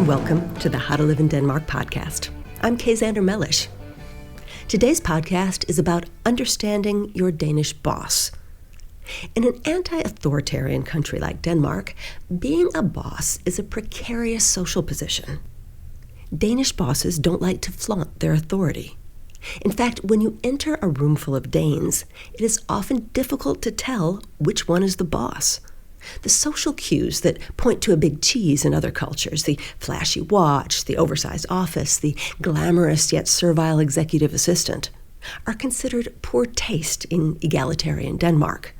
Welcome to the How to Live in Denmark podcast. I'm Kay Zander Mellish. Today's podcast is about understanding your Danish boss. In an anti-authoritarian country like Denmark, being a boss is a precarious social position. Danish bosses don't like to flaunt their authority. In fact, when you enter a room full of Danes, it is often difficult to tell which one is the boss. The social cues that point to a big cheese in other cultures, the flashy watch, the oversized office, the glamorous yet servile executive assistant, are considered poor taste in egalitarian Denmark.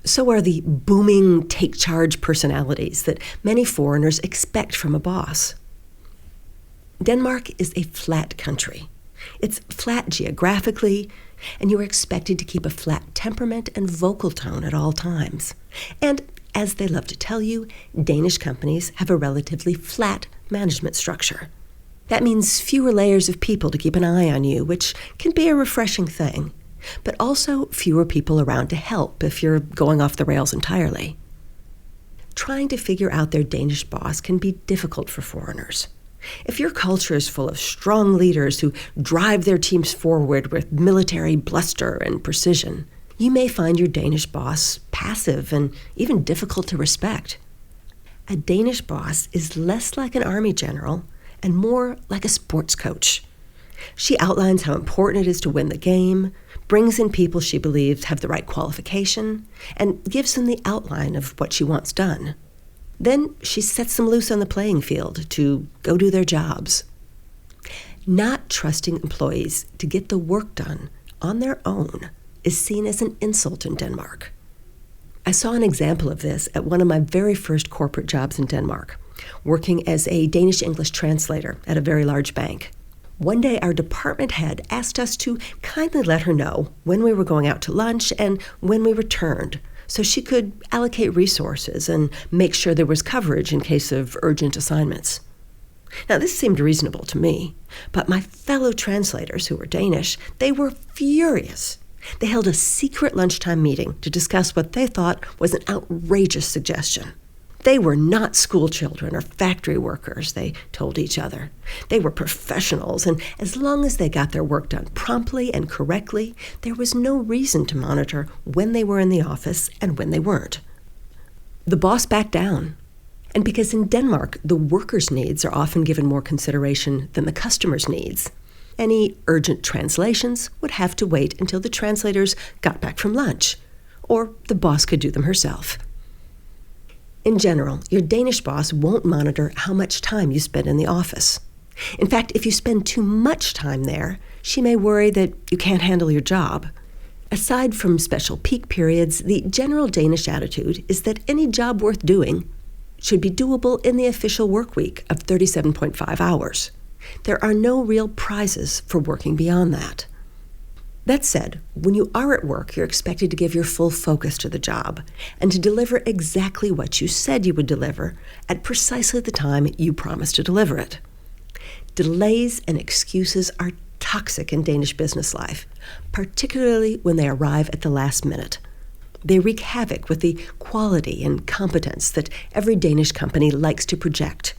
So are the booming, take-charge personalities that many foreigners expect from a boss. Denmark is a flat country. It's flat geographically, and you are expected to keep a flat temperament and vocal tone at all times. And as they love to tell you, Danish companies have a relatively flat management structure. That means fewer layers of people to keep an eye on you, which can be a refreshing thing, but also fewer people around to help if you're going off the rails entirely. Trying to figure out their Danish boss can be difficult for foreigners. If your culture is full of strong leaders who drive their teams forward with military bluster and precision, you may find your Danish boss passive and even difficult to respect. A Danish boss is less like an army general and more like a sports coach. She outlines how important it is to win the game, brings in people she believes have the right qualification, and gives them the outline of what she wants done. Then she sets them loose on the playing field to go do their jobs. Not trusting employees to get the work done on their own is seen as an insult in Denmark. I saw an example of this at one of my very first corporate jobs in Denmark, working as a Danish English translator at a very large bank. One day, our department head asked us to kindly let her know when we were going out to lunch and when we returned, so she could allocate resources and make sure there was coverage in case of urgent assignments. Now, this seemed reasonable to me, but my fellow translators who were Danish, they were furious. They held a secret lunchtime meeting to discuss what they thought was an outrageous suggestion. They were not school children or factory workers, they told each other. They were professionals, and as long as they got their work done promptly and correctly, there was no reason to monitor when they were in the office and when they weren't. The boss backed down. And because in Denmark, the workers' needs are often given more consideration than the customers' needs, any urgent translations would have to wait until the translators got back from lunch, or the boss could do them herself. In general, your Danish boss won't monitor how much time you spend in the office. In fact, if you spend too much time there, she may worry that you can't handle your job. Aside from special peak periods, the general Danish attitude is that any job worth doing should be doable in the official work week of 37.5 hours. There are no real prizes for working beyond that. That said, when you are at work, you're expected to give your full focus to the job and to deliver exactly what you said you would deliver at precisely the time you promised to deliver it. Delays and excuses are toxic in Danish business life, particularly when they arrive at the last minute. They wreak havoc with the quality and competence that every Danish company likes to project.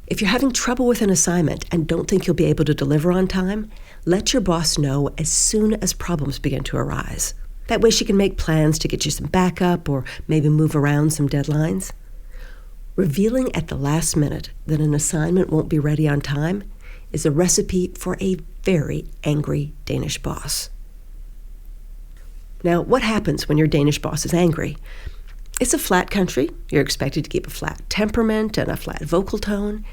If you're having trouble with an assignment and don't think you'll be able to deliver on time, let your boss know as soon as problems begin to arise. That way she can make plans to get you some backup or maybe move around some deadlines. Revealing at the last minute that an assignment won't be ready on time is a recipe for a very angry Danish boss. Now, what happens when your Danish boss is angry? It's a flat country. You're expected to keep a flat temperament and a flat vocal tone.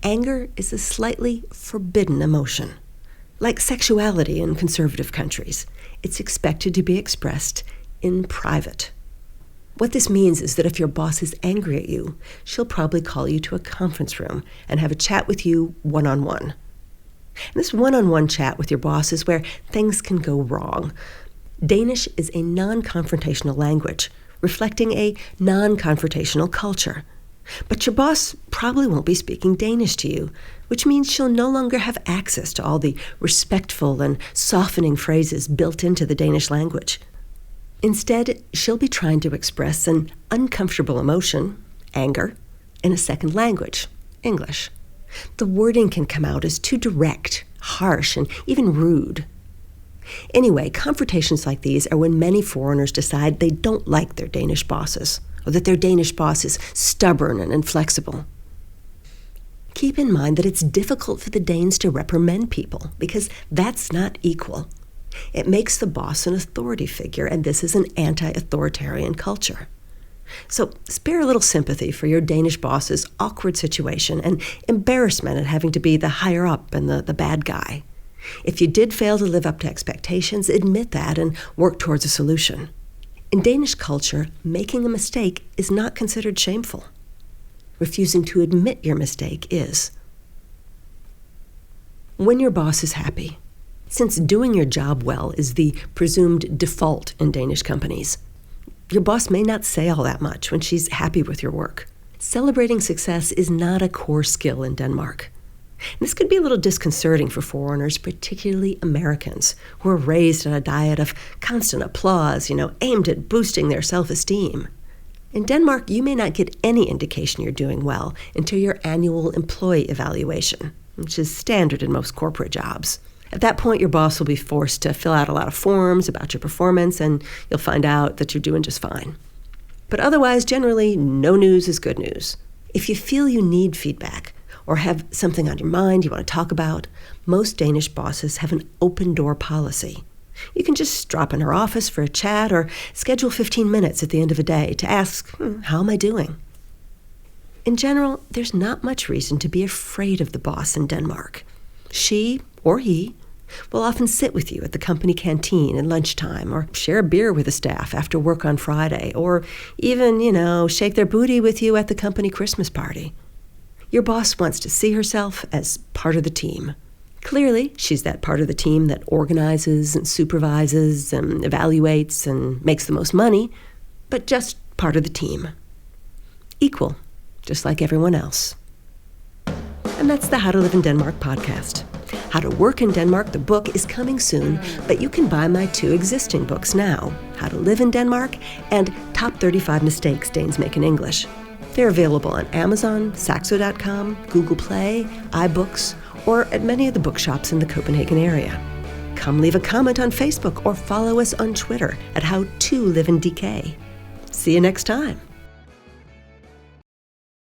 Anger is a slightly forbidden emotion. Like sexuality in conservative countries, it's expected to be expressed in private. What this means is that if your boss is angry at you, she'll probably call you to a conference room and have a chat with you one-on-one. And this one-on-one chat with your boss is where things can go wrong. Danish is a non-confrontational language, reflecting a non-confrontational culture. But your boss probably won't be speaking Danish to you, which means she'll no longer have access to all the respectful and softening phrases built into the Danish language. Instead, she'll be trying to express an uncomfortable emotion, anger, in a second language, English. The wording can come out as too direct, harsh, and even rude. Anyway, confrontations like these are when many foreigners decide they don't like their Danish bosses, or that their Danish boss is stubborn and inflexible. Keep in mind that it's difficult for the Danes to reprimand people, because that's not equal. It makes the boss an authority figure, and this is an anti-authoritarian culture. So spare a little sympathy for your Danish boss's awkward situation and embarrassment at having to be the higher up and the bad guy. If you did fail to live up to expectations, admit that and work towards a solution. In Danish culture, making a mistake is not considered shameful. Refusing to admit your mistake is. When your boss is happy, since doing your job well is the presumed default in Danish companies, your boss may not say all that much when she's happy with your work. Celebrating success is not a core skill in Denmark. This could be a little disconcerting for foreigners, particularly Americans, who are raised on a diet of constant applause, aimed at boosting their self-esteem. In Denmark, you may not get any indication you're doing well until your annual employee evaluation, which is standard in most corporate jobs. At that point, your boss will be forced to fill out a lot of forms about your performance, and you'll find out that you're doing just fine. But otherwise, generally, no news is good news. If you feel you need feedback or have something on your mind you want to talk about, most Danish bosses have an open-door policy. You can just drop in her office for a chat or schedule 15 minutes at the end of a day to ask, how am I doing? In general, there's not much reason to be afraid of the boss in Denmark. She, or he, will often sit with you at the company canteen at lunchtime or share a beer with the staff after work on Friday or even, shake their booty with you at the company Christmas party. Your boss wants to see herself as part of the team. Clearly, she's that part of the team that organizes and supervises and evaluates and makes the most money, but just part of the team. Equal, just like everyone else. And that's the How to Live in Denmark podcast. How to Work in Denmark, the book, is coming soon, but you can buy my 2 existing books now, How to Live in Denmark and Top 35 Mistakes Danes Make in English. They're available on Amazon, Saxo.com, Google Play, iBooks, or at many of the bookshops in the Copenhagen area. Come leave a comment on Facebook or follow us on Twitter at How to Live in DK. See you next time.